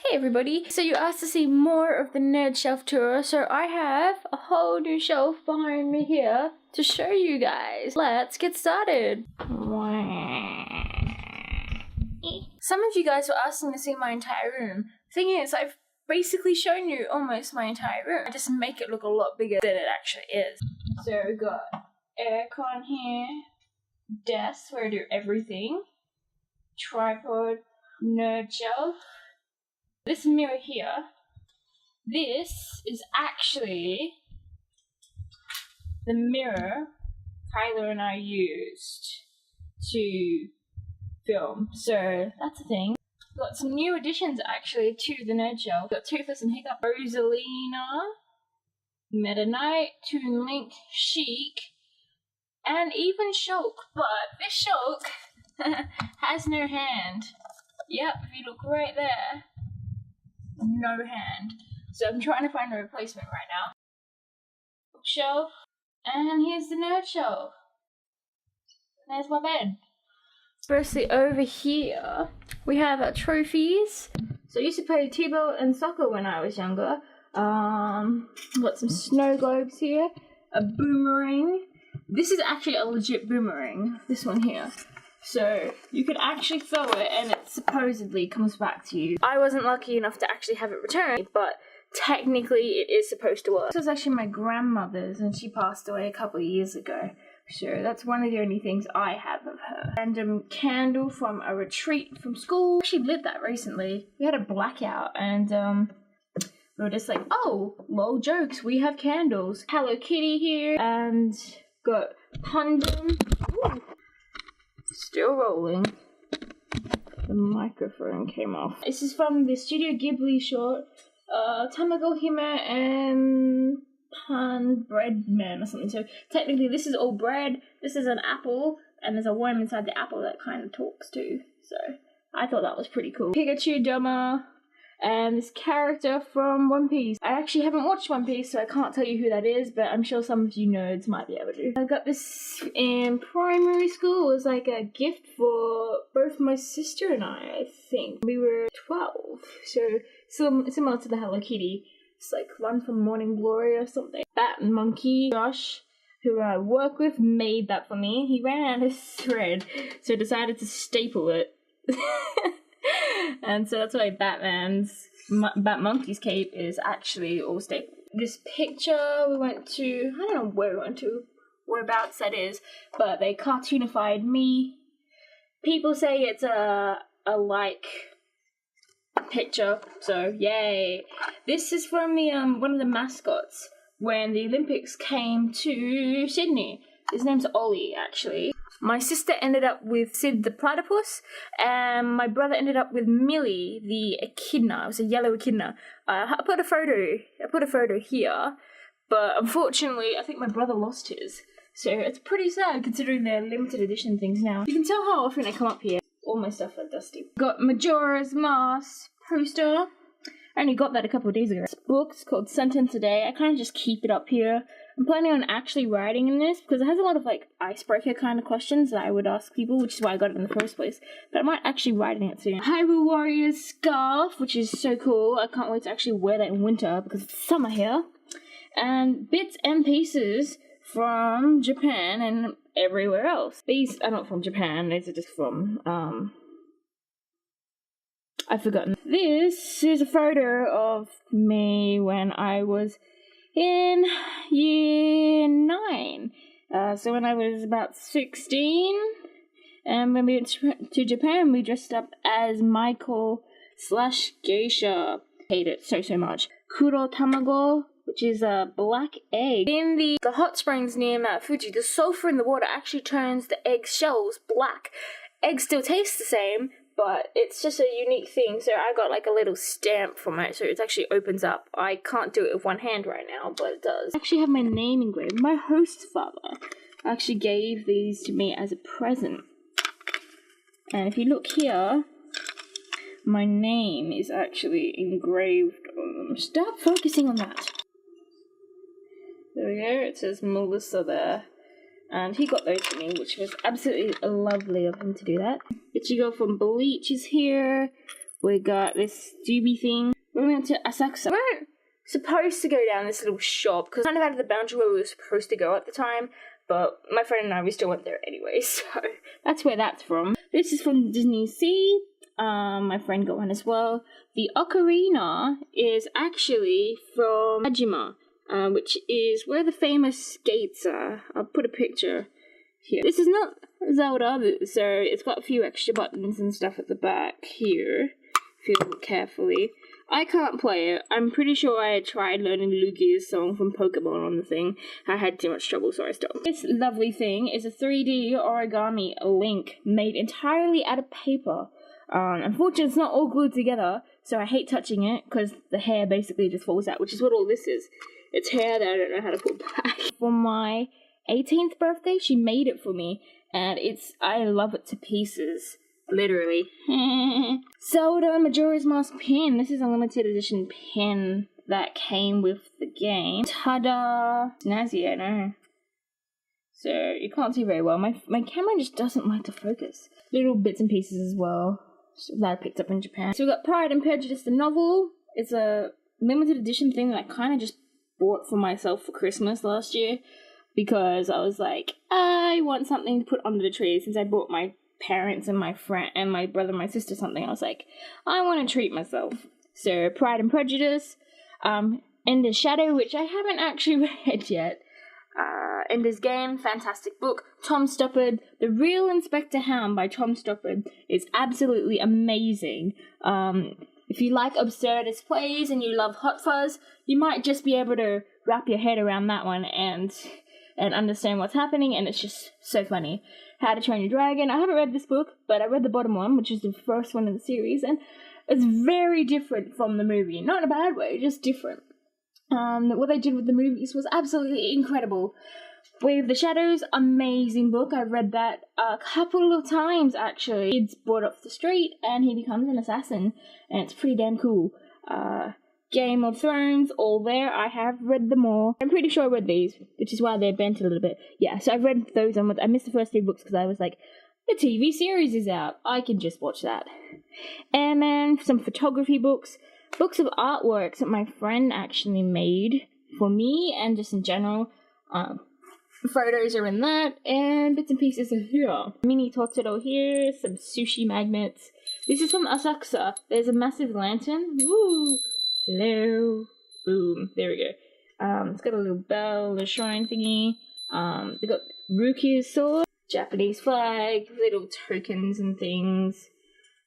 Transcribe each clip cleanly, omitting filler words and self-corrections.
Hey everybody, so you asked to see more of the nerd shelf tour, so I have a whole new shelf behind me here to show you guys. Let's get started. Some of you guys were asking to see my entire room. Thing is, I've basically shown you almost my entire room. I just make it look a lot bigger than it actually is. So we got aircon here, desk where I do everything, tripod, nerd shelf. This mirror here, this is actually the mirror Kyler and I used to film, so that's a thing. Got some new additions actually to the nerd shelf. Got Toothless and Hiccup, Rosalina, Meta Knight, Toon Link, Chic, and even Shulk, but this Shulk has no hand. Yep, if you look right there, no hand. So I'm trying to find a replacement right now. Bookshelf, and here's the nerd shelf. There's my bed. Firstly, over here we have trophies. So I used to play T-ball and soccer when I was younger. Got some snow globes here, a boomerang. This is actually a legit boomerang. This one here. So you can actually throw it and it supposedly comes back to you. I wasn't lucky enough to actually have it returned, but technically it is supposed to work. This was actually my grandmother's and she passed away a couple of years ago. So that's one of the only things I have of her. Random candle from a retreat from school. I actually lit that recently. We had a blackout and we were just like, oh, lol jokes, we have candles. Hello Kitty here and got Pundum. Ooh. Still rolling. The microphone came off. This is from the Studio Ghibli short, Tamago Hime and Pan Bread Man or something. So technically this is all bread, this is an apple, and there's a worm inside the apple that kind of talks too. So I thought that was pretty cool. Pikachu Doma, and this character from One Piece. I actually haven't watched One Piece, so I can't tell you who that is, but I'm sure some of you nerds might be able to. I got this in primary school. It was like a gift for both my sister and I think. We were 12, so similar to the Hello Kitty. It's like one from Morning Glory or something. Bat Monkey, Josh, who I work with, made that for me. He ran out of thread, so I decided to staple it. And so that's why Bat Monkey's cape is actually all stapled. This picture we went to, I don't know where we went to, whereabouts that is, but they cartoonified me. People say it's a like picture, so yay. This is from the one of the mascots when the Olympics came to Sydney. His name's Ollie, actually. My sister ended up with Sid the platypus, and my brother ended up with Millie the echidna. It was a yellow echidna. I put a photo here, but unfortunately, I think my brother lost his. So it's pretty sad considering they're limited edition things now. You can tell how often I come up here. All my stuff are dusty. Got Majora's Mask poster. I only got that a couple of days ago. This book's called Sentence a Day. I kind of just keep it up here. I'm planning on actually writing in this because it has a lot of like icebreaker kind of questions that I would ask people, which is why I got it in the first place. But I might actually write in it soon. Hyrule Warriors scarf, which is so cool. I can't wait to actually wear that in winter because it's summer here. And bits and pieces from Japan and everywhere else. These are not from Japan. These are just from I've forgotten. This is a photo of me when I was in year 9. So when I was about 16, and when we went to Japan, we dressed up as Michael / Geisha. Hate it so much. Kuro Tamago, which is a black egg. In the hot springs near Mount Fuji, the sulfur in the water actually turns the egg shells black. Eggs still taste the same, but it's just a unique thing, so I got like a little stamp from it, so it actually opens up. I can't do it with one hand right now, but it does. I actually have my name engraved. My host father actually gave these to me as a present. And if you look here, my name is actually engraved on them. Stop focusing on that. There we go, it says Melissa there. And he got those for me, which was absolutely lovely of him to do that. Ichigo from Bleach is here. We got this doobie thing. We went to Asakusa. We weren't supposed to go down this little shop because kind of out of the boundary where we were supposed to go at the time. But my friend and I, we still went there anyway, so that's where that's from. This is from Disney Sea. My friend got one as well. The ocarina is actually from Hajima, which is where the famous skates are. I'll put a picture here. This is not Zelda, so it's got a few extra buttons and stuff at the back here, if you look carefully. I can't play it. I'm pretty sure I had tried learning Lugia's song from Pokemon on the thing. I had too much trouble, so I stopped. This lovely thing is a 3D origami link made entirely out of paper. Unfortunately, it's not all glued together, so I hate touching it because the hair basically just falls out, which is what all this is. It's hair that I don't know how to put back. For my 18th birthday, she made it for me, and I love it to pieces. Literally. Zelda Majora's Mask pin. This is a limited edition pin that came with the game. Ta-da! Snazzy, I know. So, you can't see very well. My camera just doesn't like to focus. Little bits and pieces as well that I picked up in Japan. So we got Pride and Prejudice, the novel. It's a limited edition thing that I kind of just bought for myself for Christmas last year. Because I was like, I want something to put under the tree since I bought my parents and my friend and my brother and my sister something. I was like, I want to treat myself. So Pride and Prejudice, Ender's Shadow, which I haven't actually read yet. Ender's Game, fantastic book. Tom Stoppard, The Real Inspector Hound by Tom Stoppard is absolutely amazing. If you like absurdist plays and you love Hot Fuzz, you might just be able to wrap your head around that one and understand what's happening, and it's just so funny. How to Train Your Dragon. I haven't read this book, but I read the bottom one, which is the first one in the series, and it's very different from the movie. Not in a bad way, just different. What they did with the movies was absolutely incredible. Way of the Shadows, amazing book. I've read that a couple of times, actually. Kid's brought off the street, and he becomes an assassin, and it's pretty damn cool. Game of Thrones, all there. I have read them all. I'm pretty sure I read these, which is why they're bent a little bit. Yeah, so I've read those onwards. I missed the first 3 books because I was like, the TV series is out. I can just watch that. And then some photography books. Books of artworks that my friend actually made for me and just in general. Photos are in that, and bits and pieces are here. Mini Totoro here, some sushi magnets. This is from Asakusa. There's a massive lantern. Woo! Hello. Boom. There we go. It's got a little bell, a shrine thingy. They got Rukia's sword, Japanese flag, little tokens and things.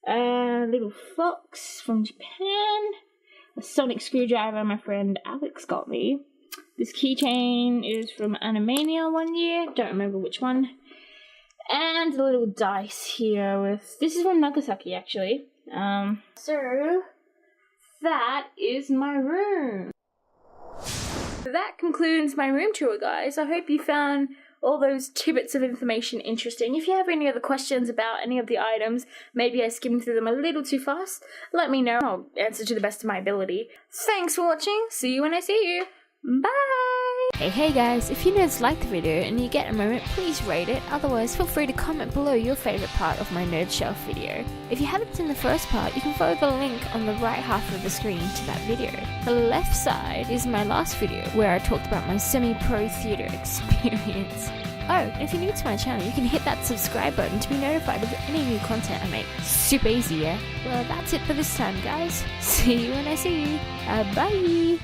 Little fox from Japan. A sonic screwdriver my friend Alex got me. This keychain is from Animania one year. Don't remember which one. And a little dice here with... This is from Nagasaki, actually. So... that is my room. That concludes my room tour, guys. I hope you found all those tidbits of information interesting. If you have any other questions about any of the items, maybe I skimmed through them a little too fast, let me know. I'll answer to the best of my ability. Thanks for watching. See you when I see you. Bye! Hey guys, if you nerds like the video and you get a moment, please rate it. Otherwise, feel free to comment below your favourite part of my Nerd Shelf video. If you haven't seen the first part, you can follow the link on the right half of the screen to that video. The left side is my last video, where I talked about my semi-pro theatre experience. Oh, and if you're new to my channel, you can hit that subscribe button to be notified of any new content I make. Super easy, yeah? Well, that's it for this time, guys. See you when I see you. Bye!